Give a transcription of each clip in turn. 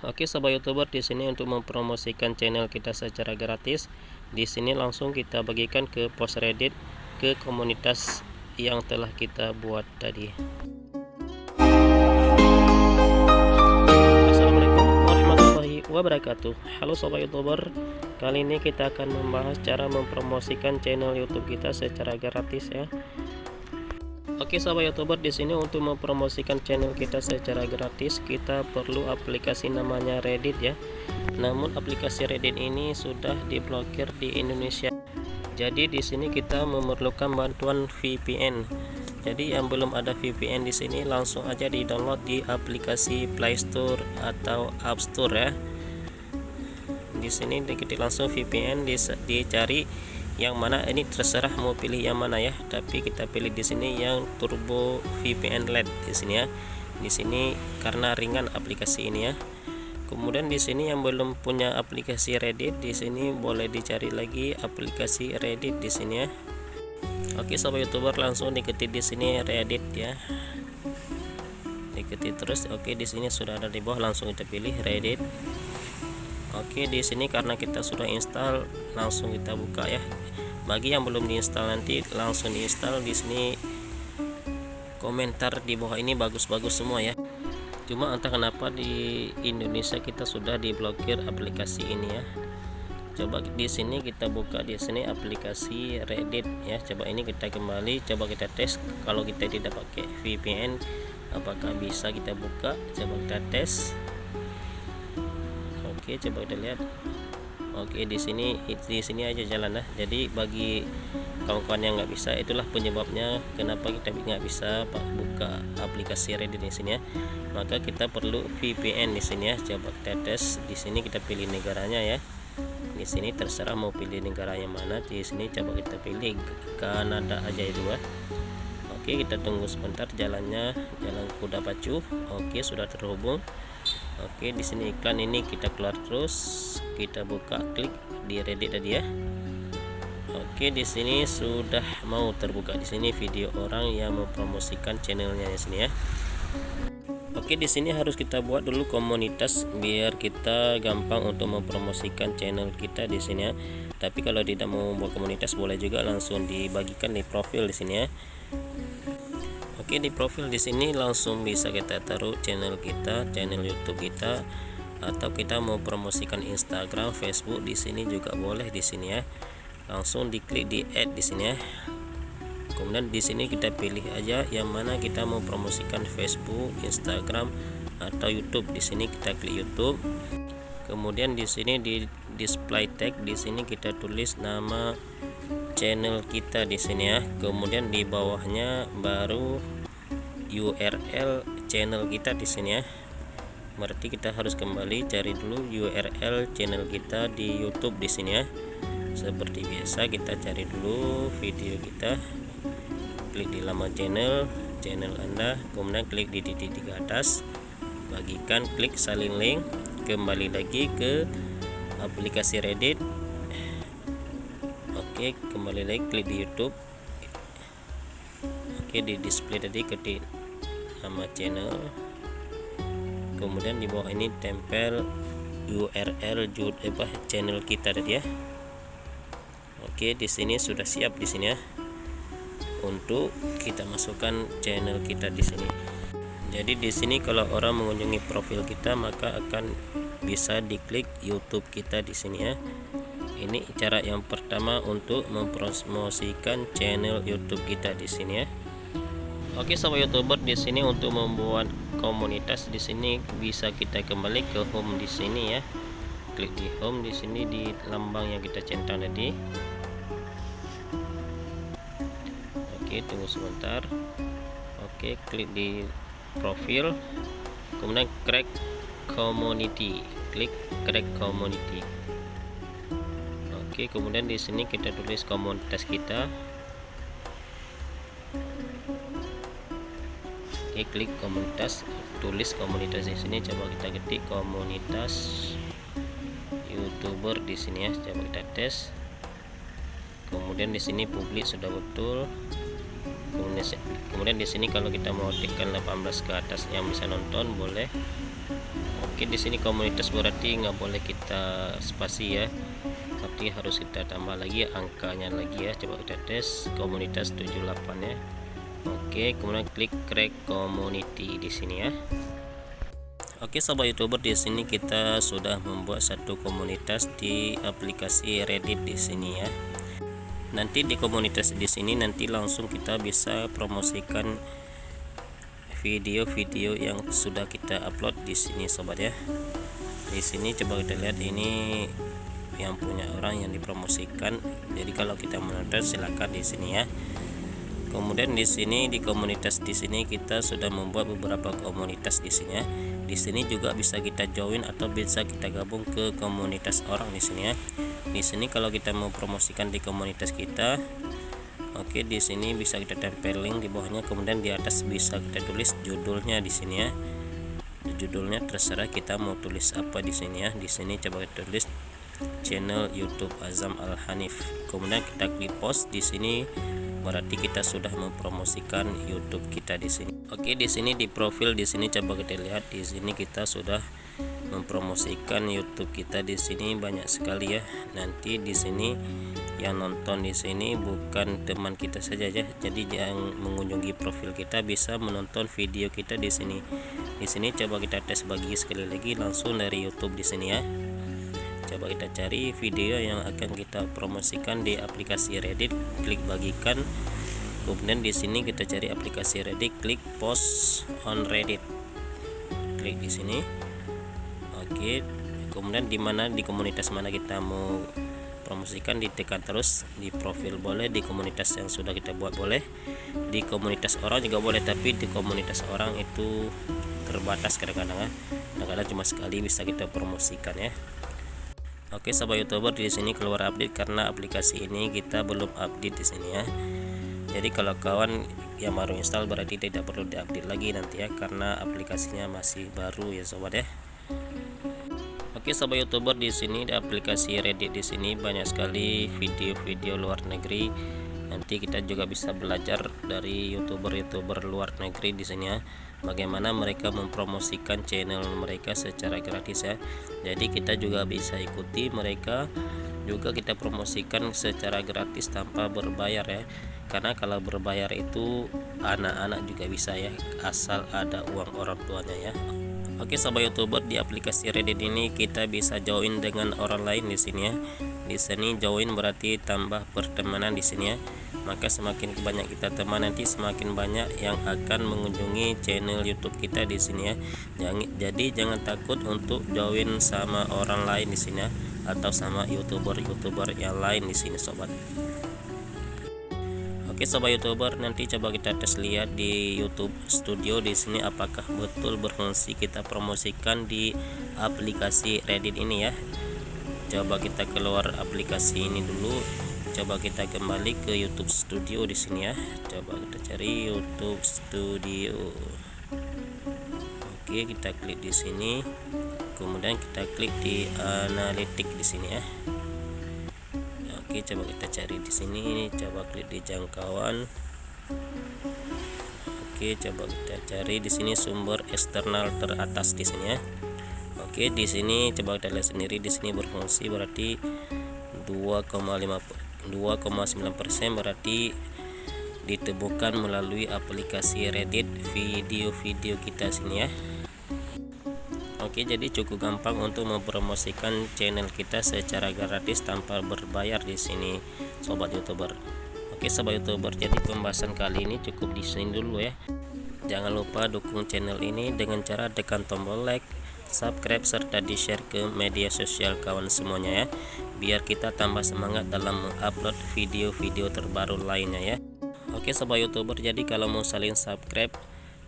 Oke sobat YouTuber, di sini untuk mempromosikan channel kita secara gratis. Di sini langsung kita bagikan ke post Reddit, ke komunitas yang telah kita buat tadi. Assalamualaikum warahmatullahi wabarakatuh. Halo sobat YouTuber, kali ini kita akan membahas cara mempromosikan channel YouTube kita secara gratis ya. Oke sobat YouTuber, di sini untuk mempromosikan channel kita secara gratis kita perlu aplikasi namanya Reddit ya. Namun aplikasi Reddit ini sudah diblokir di Indonesia. Jadi di sini kita memerlukan bantuan VPN. Jadi yang belum ada VPN di sini langsung aja di-download di aplikasi Play Store atau App Store ya. Di sini diketik langsung VPN, dicari yang mana, ini terserah mau pilih yang mana ya, tapi kita pilih di sini yang Turbo VPN Lite di sini ya. Di sini karena ringan aplikasi ini ya. Kemudian di sini yang belum punya aplikasi Reddit, di sini boleh dicari lagi aplikasi Reddit di sini ya. Oke sobat YouTuber, langsung diketik di sini Reddit ya. Diketik terus. Oke, di sini sudah ada di bawah, langsung kita pilih Reddit. Oke, di sini karena kita sudah install, langsung kita buka ya. Bagi yang belum diinstal nanti langsung diinstal. Di sini komentar di bawah ini bagus-bagus semua ya. Cuma entah kenapa di Indonesia kita sudah diblokir aplikasi ini ya. Coba di sini kita buka di sini aplikasi Reddit ya. Coba ini kita kembali, coba kita tes kalau kita tidak pakai VPN apakah bisa kita buka. Coba kita tes. Oke, coba kita lihat. Oke, di sini aja jalan lah. Jadi bagi kawan-kawan yang nggak bisa, itulah penyebabnya kenapa kita nggak bisa buka aplikasi Reddit di sini ya. Maka kita perlu VPN di sini ya. Coba kita tes. Di sini kita pilih negaranya ya. Di sini terserah mau pilih negara yang mana. Di sini coba kita pilih Kanada aja itu ya. Oke, kita tunggu sebentar jalannya, jalan kuda pacu. Oke, sudah terhubung. Oke, di sini iklan ini kita keluar terus, kita buka, klik di Reddit tadi ya. Oke, di sini sudah mau terbuka di sini video orang yang mempromosikan channelnya di sini ya. Oke, di sini harus kita buat dulu komunitas biar kita gampang untuk mempromosikan channel kita di sini ya. Tapi kalau tidak mau buat komunitas boleh juga langsung dibagikan di profil di sini ya. Oke, di profil di sini langsung bisa kita taruh channel kita, channel YouTube kita, atau kita mau promosikan Instagram, Facebook di sini juga boleh di sini ya. Langsung diklik di add di sini ya. Kemudian di sini kita pilih aja yang mana kita mau promosikan, Facebook, Instagram, atau YouTube. Di sini kita klik YouTube. Kemudian di sini di display tag di sini kita tulis nama channel kita di sini ya. Kemudian di bawahnya baru URL channel kita di sini ya. Berarti kita harus kembali cari dulu URL channel kita di YouTube di sini ya. Seperti biasa kita cari dulu video kita. Klik di nama channel Anda, kemudian klik di titik ke atas, bagikan, klik salin link, kembali lagi ke aplikasi Reddit. Oke, kembali lagi klik di YouTube. Oke, di display tadi ketik nama channel, kemudian di bawah ini tempel URL channel kita tadi ya. Oke, di sini sudah siap di sini ya untuk kita masukkan channel kita di sini. Jadi di sini kalau orang mengunjungi profil kita maka akan bisa diklik YouTube kita di sini ya. Ini cara yang pertama untuk mempromosikan channel YouTube kita di sini ya. Oke sobat YouTuber, di sini untuk membuat komunitas di sini bisa kita kembali ke home di sini ya. Klik di home di sini di lambang yang kita centang tadi. Oke, tunggu sebentar. Oke, klik di profil, kemudian crack community, klik crack community. Oke, kemudian di sini kita tulis komunitas kita. Oke, klik komunitas, tulis komunitas di sini. Coba kita ketik komunitas YouTuber di sini ya. Coba kita tes. Kemudian di sini publik sudah betul. Kemudian di sini kalau kita mau tekan 18 ke atas yang bisa nonton boleh. Oke, di sini komunitas berarti nggak boleh kita spasi ya, tapi harus kita tambah lagi angkanya lagi ya. Coba kita tes komunitas 78 ya. Oke, kemudian klik create community di sini ya. Oke sobat YouTuber, di sini kita sudah membuat satu komunitas di aplikasi Reddit di sini ya. Nanti di komunitas di sini nanti langsung kita bisa promosikan video-video yang sudah kita upload di sini sobat ya. Di sini coba kita lihat, ini yang punya orang yang dipromosikan. Jadi kalau kita menonton silakan di sini ya. Kemudian di sini di komunitas di sini kita sudah membuat beberapa komunitas di sini ya. Di sini juga bisa kita join atau bisa kita gabung ke komunitas orang di sini ya. Di sini kalau kita mau promosikan di komunitas kita, oke, di sini bisa kita tempel link di bawahnya, kemudian di atas bisa kita tulis judulnya di sini ya. Judulnya terserah kita mau tulis apa di sini ya. Di sini coba kita tulis channel YouTube Azam Al Hanif. Kemudian kita klik post di sini, berarti kita sudah mempromosikan YouTube kita di sini. Oke, di sini di profil di sini coba kita lihat, di sini kita sudah mempromosikan YouTube kita di sini banyak sekali ya. Nanti di sini yang nonton di sini bukan teman kita saja ya. Jadi yang mengunjungi profil kita bisa menonton video kita di sini. Di sini coba kita tes bagi sekali lagi langsung dari YouTube di sini ya. Coba kita cari video yang akan kita promosikan di aplikasi Reddit, klik bagikan. Kemudian di sini kita cari aplikasi Reddit, klik post on Reddit. Klik di sini. Oke. Kemudian di komunitas mana kita mau promosikan, ditekan terus. Di profil boleh, di komunitas yang sudah kita buat boleh, di komunitas orang juga boleh, tapi di komunitas orang itu terbatas kadang-kadang ya. Kadang-kadang cuma sekali bisa kita promosikan ya. Oke sobat YouTuber, di sini keluar update karena aplikasi ini kita belum update di sini ya. Jadi kalau kawan yang baru install berarti tidak perlu diupdate lagi nanti ya, karena aplikasinya masih baru ya sobat ya. Oke sobat YouTuber, di sini di aplikasi Reddit di sini banyak sekali video-video luar negeri. Nanti kita juga bisa belajar dari YouTuber luar negeri di sini ya, bagaimana mereka mempromosikan channel mereka secara gratis ya. Jadi kita juga bisa ikuti mereka, juga kita promosikan secara gratis tanpa berbayar ya. Karena kalau berbayar itu anak-anak juga bisa ya, asal ada uang orang tuanya ya. Oke sobat YouTuber, di aplikasi Reddit ini kita bisa join dengan orang lain di sini ya. Di sini join berarti tambah pertemanan di sini ya. Maka semakin banyak kita teman, nanti semakin banyak yang akan mengunjungi channel YouTube kita di sini ya. Jadi jangan takut untuk join sama orang lain di sini ya, atau sama YouTuber yang lain di sini sobat. Oke sobat YouTuber, nanti coba kita tes lihat di YouTube Studio di sini apakah betul berfungsi kita promosikan di aplikasi Reddit ini ya. Coba kita keluar aplikasi ini dulu. Coba kita kembali ke YouTube Studio di sini ya. Coba kita cari YouTube Studio. Oke, kita klik di sini. Kemudian kita klik di analitik di sini ya. Oke, coba kita cari di sini. Coba klik di jangkauan. Oke, coba kita cari di sini sumber eksternal teratas di sini ya. Oke, di sini coba kita lihat sendiri, di sini berfungsi berarti 2,9% berarti ditemukan melalui aplikasi Reddit video-video kita sini ya. Oke, jadi cukup gampang untuk mempromosikan channel kita secara gratis tanpa berbayar di sini sobat YouTuber. Oke sobat YouTuber, jadi pembahasan kali ini cukup di sini dulu ya. Jangan lupa dukung channel ini dengan cara tekan tombol like, subscribe, serta di share ke media sosial kawan semuanya ya, biar kita tambah semangat dalam mengupload video-video terbaru lainnya ya. Oke sobat YouTuber, jadi kalau mau saling subscribe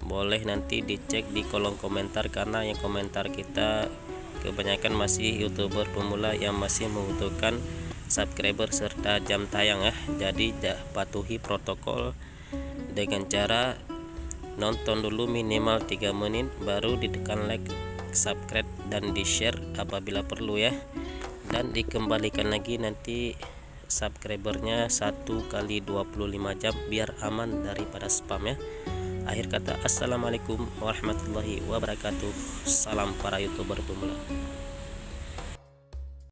boleh nanti dicek di kolom komentar, karena yang komentar kita kebanyakan masih YouTuber pemula yang masih membutuhkan subscriber serta jam tayang ya. Jadi patuhi protokol dengan cara nonton dulu minimal 3 menit, baru ditekan like, subscribe, dan di share apabila perlu ya. Dan dikembalikan lagi nanti subscribernya 1 kali 25 jam biar aman daripada spam ya. Akhir kata, assalamualaikum warahmatullahi wabarakatuh. Salam para YouTuber pemula.